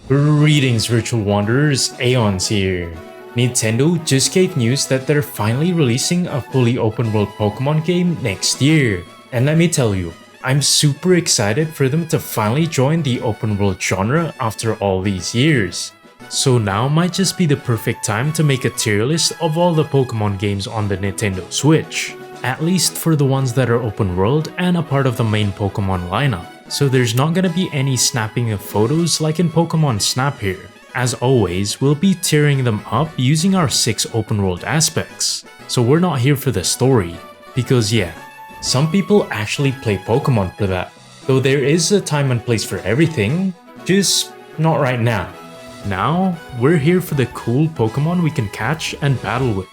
Greetings virtual wanderers, Aeons here. Nintendo just gave news that they're finally releasing a fully open world Pokemon game next year. And let me tell you, I'm super excited for them to finally join the open world genre after all these years. So now might just be the perfect time to make a tier list of all the Pokemon games on the Nintendo Switch. At least for the ones that are open world and a part of the main Pokemon lineup. So there's not gonna be any snapping of photos like in Pokemon Snap here. As always, we'll be tearing them up using our 6 open world aspects. So we're not here for the story, because yeah, some people actually play Pokemon for that. Though there is a time and place for everything, just not right now. Now, we're here for the cool Pokemon we can catch and battle with.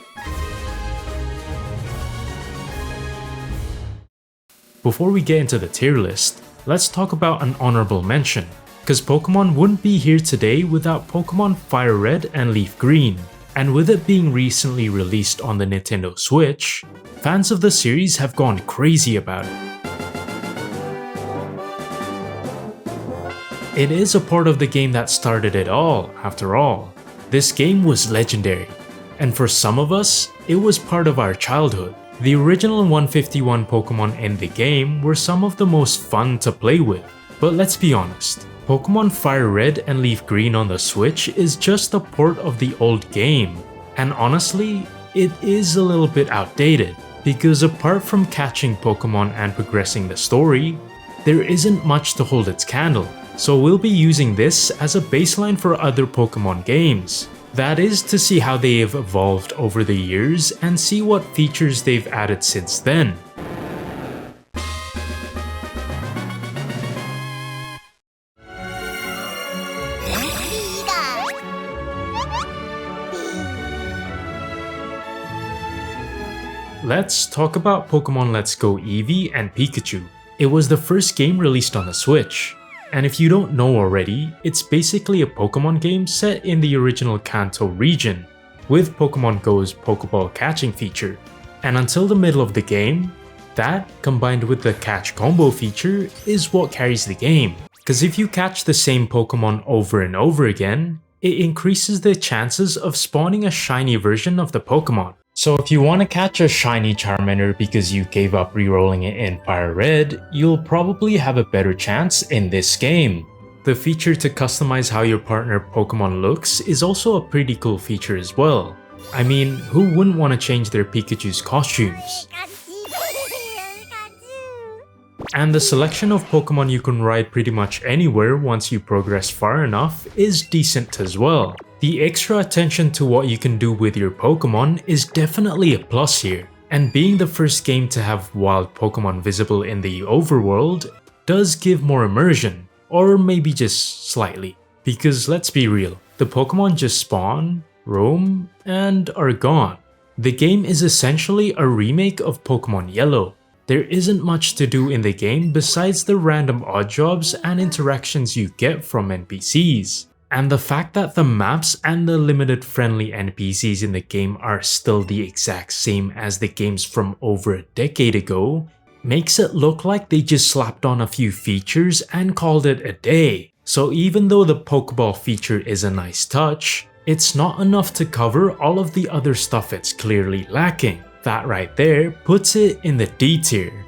Before we get into the tier list, let's talk about an honorable mention, cause Pokemon wouldn't be here today without Pokemon Fire Red and Leaf Green, and with it being recently released on the Nintendo Switch, fans of the series have gone crazy about it. It is a part of the game that started it all, after all. This game was legendary, and for some of us, it was part of our childhood. The original 151 Pokemon in the game were some of the most fun to play with, but let's be honest, Pokemon Fire Red and Leaf Green on the Switch is just a port of the old game, and honestly, it is a little bit outdated, because apart from catching Pokemon and progressing the story, there isn't much to hold its candle, so we'll be using this as a baseline for other Pokemon games. That is to see how they have evolved over the years and see what features they've added since then. Let's talk about Pokemon Let's Go Eevee and Pikachu. It was the first game released on the Switch. And if you don't know already, it's basically a Pokemon game set in the original Kanto region, with Pokemon Go's Pokeball catching feature. And until the middle of the game, that, combined with the catch combo feature, is what carries the game. Cause if you catch the same Pokemon over and over again, it increases the chances of spawning a shiny version of the Pokemon. So if you want to catch a shiny Charmander because you gave up rerolling it in Fire Red, you'll probably have a better chance in this game. The feature to customize how your partner Pokemon looks is also a pretty cool feature as well. I mean, who wouldn't want to change their Pikachu's costumes? And the selection of Pokemon you can ride pretty much anywhere once you progress far enough is decent as well. The extra attention to what you can do with your Pokemon is definitely a plus here, and being the first game to have wild Pokemon visible in the overworld does give more immersion, or maybe just slightly. Because let's be real, the Pokemon just spawn, roam, and are gone. The game is essentially a remake of Pokemon Yellow. There isn't much to do in the game besides the random odd jobs and interactions you get from NPCs. And the fact that the maps and the limited friendly NPCs in the game are still the exact same as the games from over a decade ago makes it look like they just slapped on a few features and called it a day. So even though the Pokeball feature is a nice touch, it's not enough to cover all of the other stuff it's clearly lacking. That right there puts it in the D tier.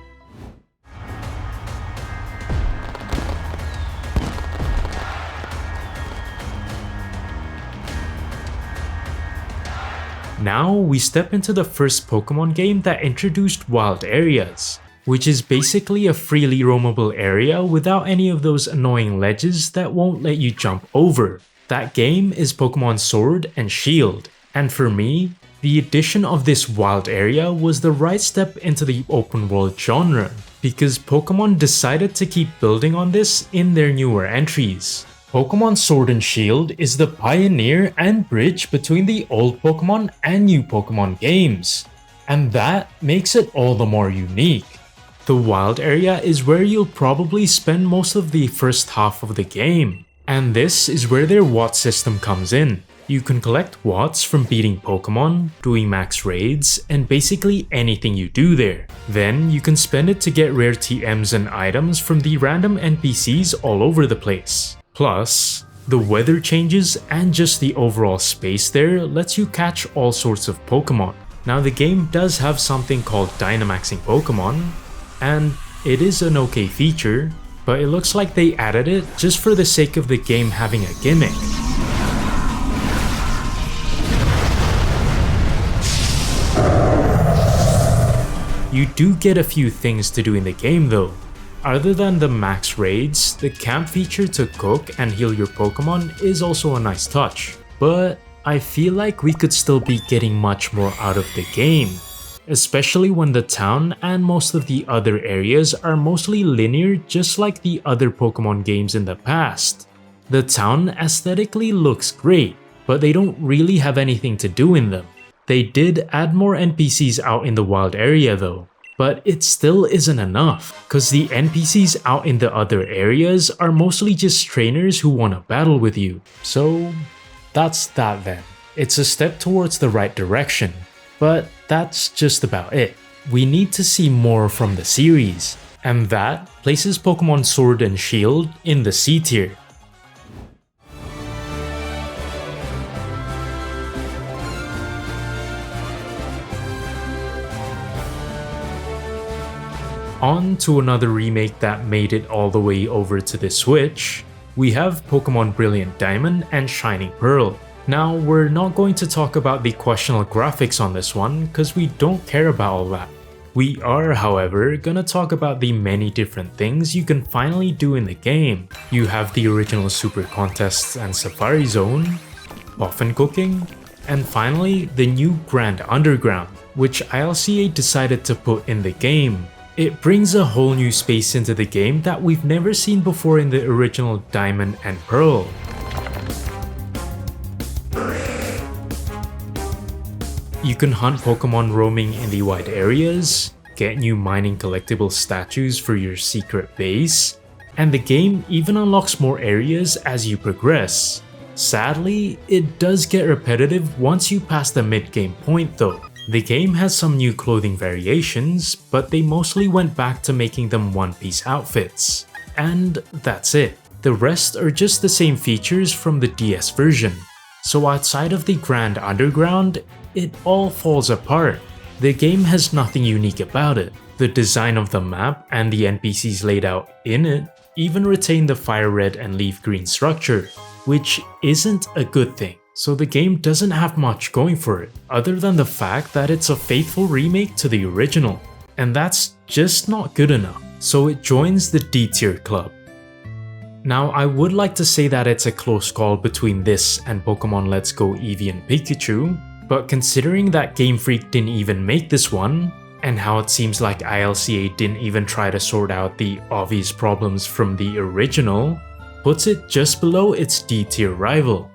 Now we step into the first Pokemon game that introduced wild areas, which is basically a freely roamable area without any of those annoying ledges that won't let you jump over. That game is Pokemon Sword and Shield, and for me, the addition of this wild area was the right step into the open world genre, because Pokemon decided to keep building on this in their newer entries. Pokemon Sword and Shield is the pioneer and bridge between the old Pokemon and new Pokemon games, and that makes it all the more unique. The wild area is where you'll probably spend most of the first half of the game, and this is where their Watt system comes in. You can collect Watts from beating Pokemon, doing max raids, and basically anything you do there. Then you can spend it to get rare TMs and items from the random NPCs all over the place. Plus, The weather changes and just the overall space there lets you catch all sorts of Pokemon. Now the game does have something called Dynamaxing Pokemon, and it is an okay feature, but it looks like they added it just for the sake of the game having a gimmick. You do get a few things to do in the game though. Other than the max raids, the camp feature to cook and heal your Pokemon is also a nice touch, but I feel like we could still be getting much more out of the game, especially when the town and most of the other areas are mostly linear just like the other Pokemon games in the past. The town aesthetically looks great, but they don't really have anything to do in them. They did add more NPCs out in the wild area though, but it still isn't enough, cause the NPCs out in the other areas are mostly just trainers who wanna battle with you. So that's that then. It's a step towards the right direction, but that's just about it. We need to see more from the series, and that places Pokemon Sword and Shield in the C tier. On to another remake that made it all the way over to the Switch, we have Pokemon Brilliant Diamond and Shining Pearl. Now, we're not going to talk about the questionable graphics on this one, cause we don't care about all that. We are, however, gonna talk about the many different things you can finally do in the game. You have the original Super Contests and Safari Zone, Puffin Cooking, and finally the new Grand Underground, which ILCA decided to put in the game. It brings a whole new space into the game that we've never seen before in the original Diamond and Pearl. You can hunt Pokemon roaming in the wide areas, get new mining collectible statues for your secret base, and the game even unlocks more areas as you progress. Sadly, it does get repetitive once you pass the mid-game point though. The game has some new clothing variations, but they mostly went back to making them one-piece outfits. And that's it. The rest are just the same features from the DS version. So outside of the Grand Underground, it all falls apart. The game has nothing unique about it. The design of the map and the NPCs laid out in it even retain the fire red and leaf green structure, which isn't a good thing. So the game doesn't have much going for it, other than the fact that it's a faithful remake to the original. And that's just not good enough, so it joins the D tier club. Now, I would like to say that it's a close call between this and Pokemon Let's Go Eevee and Pikachu, but considering that Game Freak didn't even make this one, and how it seems like ILCA didn't even try to sort out the obvious problems from the original, puts it just below its D tier rival.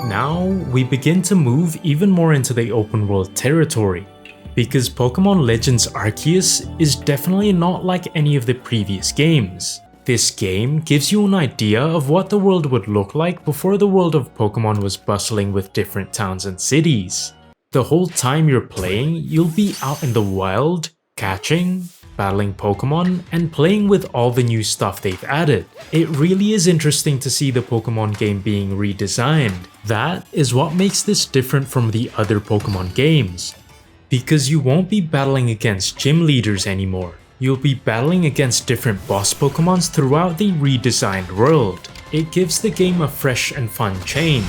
Now, we begin to move even more into the open world territory, because Pokemon Legends Arceus is definitely not like any of the previous games. This game gives you an idea of what the world would look like before the world of Pokemon was bustling with different towns and cities. The whole time you're playing, you'll be out in the wild, catching, battling Pokemon, and playing with all the new stuff they've added. It really is interesting to see the Pokemon game being redesigned. That is what makes this different from the other Pokemon games. Because you won't be battling against gym leaders anymore. You'll be battling against different boss Pokemons throughout the redesigned world. It gives the game a fresh and fun change.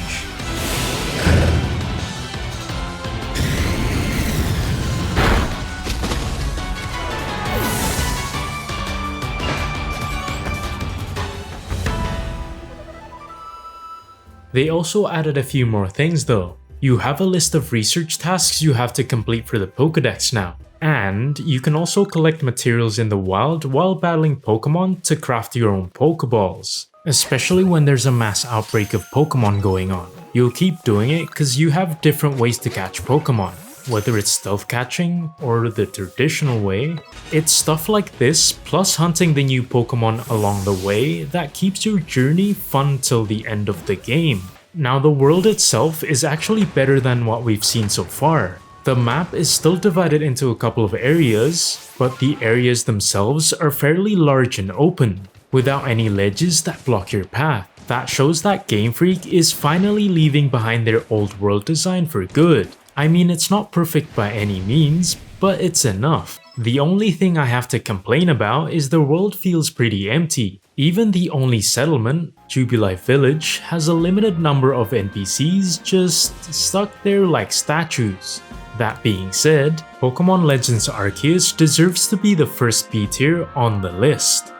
They also added a few more things though. You have a list of research tasks you have to complete for the Pokédex now. And you can also collect materials in the wild while battling Pokemon to craft your own Pokeballs. Especially when there's a mass outbreak of Pokemon going on. You'll keep doing it because you have different ways to catch Pokemon. Whether it's stealth catching or the traditional way, it's stuff like this plus hunting the new Pokemon along the way that keeps your journey fun till the end of the game. Now the world itself is actually better than what we've seen so far. The map is still divided into a couple of areas, but the areas themselves are fairly large and open, without any ledges that block your path. That shows that Game Freak is finally leaving behind their old world design for good. I mean, it's not perfect by any means, but it's enough. The only thing I have to complain about is the world feels pretty empty. Even the only settlement, Jubilife Village, has a limited number of NPCs just stuck there like statues. That being said, Pokemon Legends Arceus deserves to be the first B tier on the list.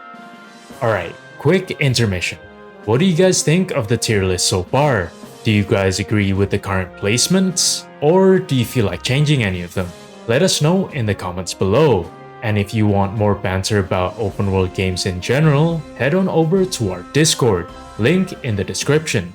Alright, quick intermission. What do you guys think of the tier list so far? Do you guys agree with the current placements? Or do you feel like changing any of them? Let us know in the comments below. And if you want more banter about open world games in general, head on over to our Discord, link in the description.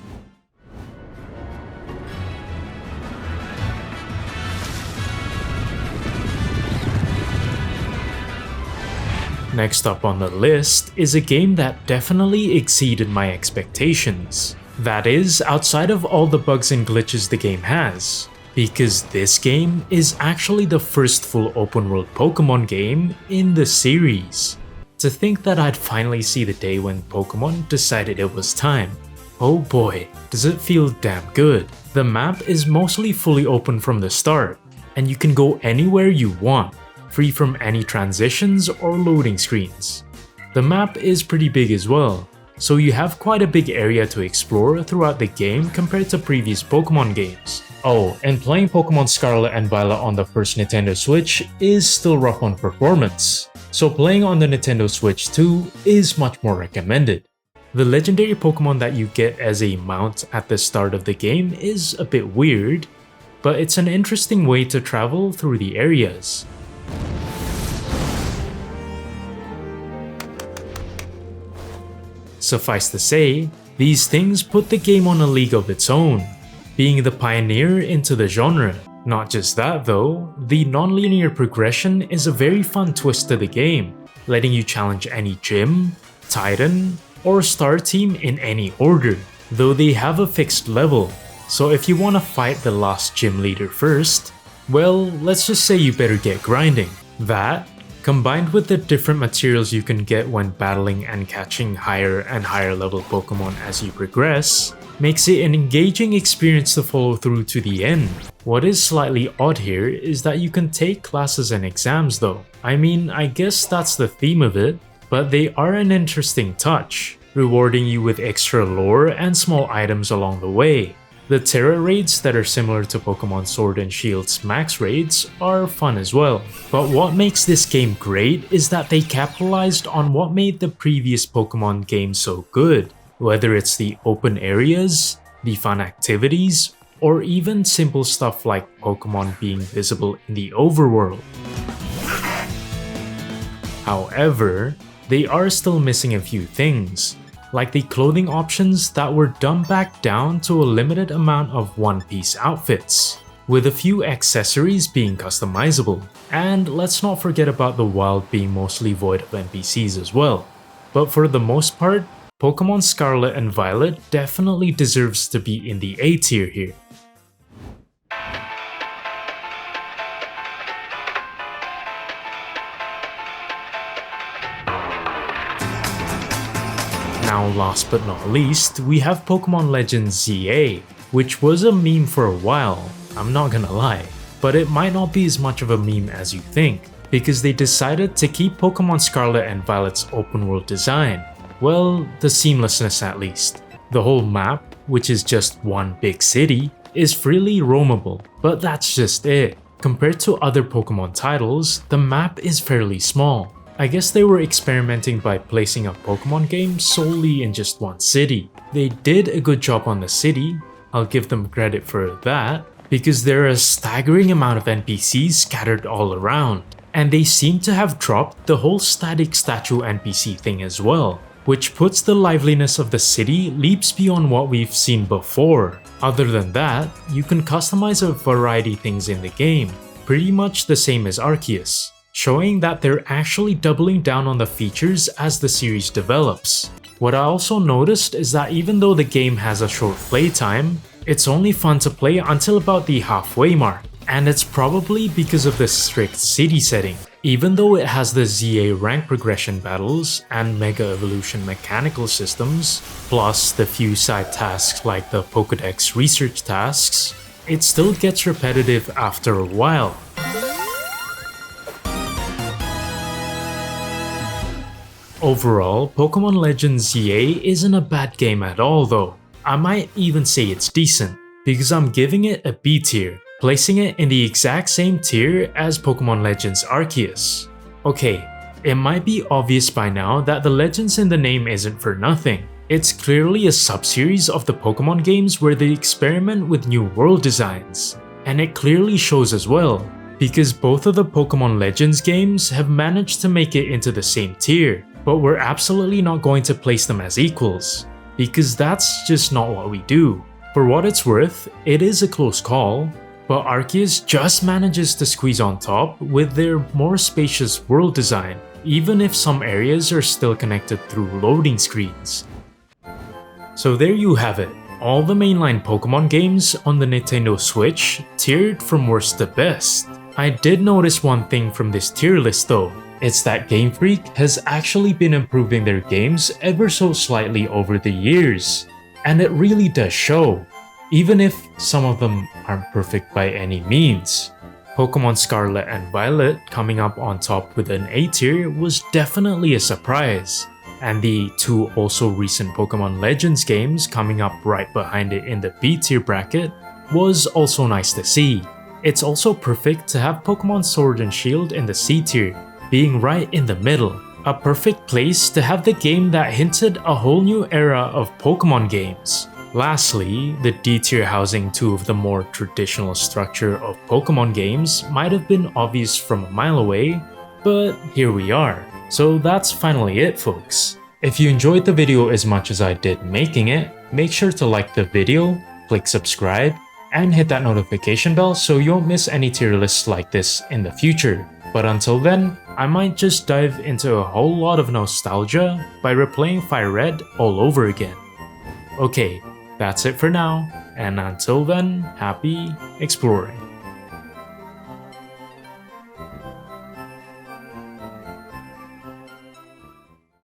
Next up on the list is a game that definitely exceeded my expectations. That is, outside of all the bugs and glitches the game has. Because this game is actually the first full open world Pokemon game in the series. To think that I'd finally see the day when Pokemon decided it was time. Oh boy, does it feel damn good. The map is mostly fully open from the start, and you can go anywhere you want, free from any transitions or loading screens. The map is pretty big as well, so you have quite a big area to explore throughout the game compared to previous Pokemon games. Oh, and playing Pokemon Scarlet and Violet on the first Nintendo Switch is still rough on performance, so playing on the Nintendo Switch 2 is much more recommended. The legendary Pokemon that you get as a mount at the start of the game is a bit weird, but it's an interesting way to travel through the areas. Suffice to say, these things put the game on a league of its own, being the pioneer into the genre. Not just that though, the non-linear progression is a very fun twist to the game, letting you challenge any gym, titan, or star team in any order, though they have a fixed level. So if you want to fight the last gym leader first, well, let's just say you better get grinding. That, combined with the different materials you can get when battling and catching higher and higher level Pokemon as you progress, makes it an engaging experience to follow through to the end. What is slightly odd here is that you can take classes and exams though. I mean, I guess that's the theme of it, but they are an interesting touch, rewarding you with extra lore and small items along the way. The Terra raids that are similar to Pokemon Sword and Shield's max raids are fun as well. But what makes this game great is that they capitalized on what made the previous Pokemon games so good. Whether it's the open areas, the fun activities, or even simple stuff like Pokemon being visible in the overworld. However, they are still missing a few things, like the clothing options that were dumbed back down to a limited amount of one-piece outfits, with a few accessories being customizable. And let's not forget about the wild being mostly void of NPCs as well. But for the most part, Pokemon Scarlet and Violet definitely deserves to be in the A tier here. Now last but not least, we have Pokemon Legends ZA, which was a meme for a while, I'm not gonna lie, but it might not be as much of a meme as you think, because they decided to keep Pokemon Scarlet and Violet's open world design. Well, the seamlessness at least. The whole map, which is just one big city, is freely roamable, but that's just it. Compared to other Pokemon titles, the map is fairly small. I guess they were experimenting by placing a Pokemon game solely in just one city. They did a good job on the city, I'll give them credit for that, because there are a staggering amount of NPCs scattered all around. And they seem to have dropped the whole static statue NPC thing as well, which puts the liveliness of the city leaps beyond what we've seen before. Other than that, you can customize a variety of things in the game, pretty much the same as Arceus, showing that they're actually doubling down on the features as the series develops. What I also noticed is that even though the game has a short playtime, it's only fun to play until about the halfway mark, And it's probably because of the strict city setting. Even though it has the ZA rank progression battles and Mega Evolution mechanical systems, plus the few side tasks like the Pokédex research tasks, it still gets repetitive after a while. Overall, Pokemon Legends ZA isn't a bad game at all though. I might even say it's decent, because I'm giving it a B tier, placing it in the exact same tier as Pokemon Legends Arceus. Okay, it might be obvious by now that the Legends in the name isn't for nothing. It's clearly a sub-series of the Pokemon games where they experiment with new world designs. And it clearly shows as well, because both of the Pokemon Legends games have managed to make it into the same tier, but we're absolutely not going to place them as equals, because that's just not what we do. For what it's worth, it is a close call, but Arceus just manages to squeeze on top with their more spacious world design, even if some areas are still connected through loading screens. So there you have it, all the mainline Pokemon games on the Nintendo Switch tiered from worst to best. I did notice one thing from this tier list though. It's that Game Freak has actually been improving their games ever so slightly over the years. And it really does show, even if some of them aren't perfect by any means. Pokemon Scarlet and Violet coming up on top with an A tier was definitely a surprise. And the two also recent Pokemon Legends games coming up right behind it in the B tier bracket was also nice to see. It's also perfect to have Pokemon Sword and Shield in the C tier, being right in the middle. A perfect place to have the game that hinted a whole new era of Pokemon games. Lastly, the D tier housing two of the more traditional structure of Pokemon games might have been obvious from a mile away, but here we are. So that's finally it folks. If you enjoyed the video as much as I did making it, make sure to like the video, click subscribe, and hit that notification bell so you won't miss any tier lists like this in the future. But until then, I might just dive into a whole lot of nostalgia by replaying Fire Red all over again. Okay, that's it for now, and until then, happy exploring.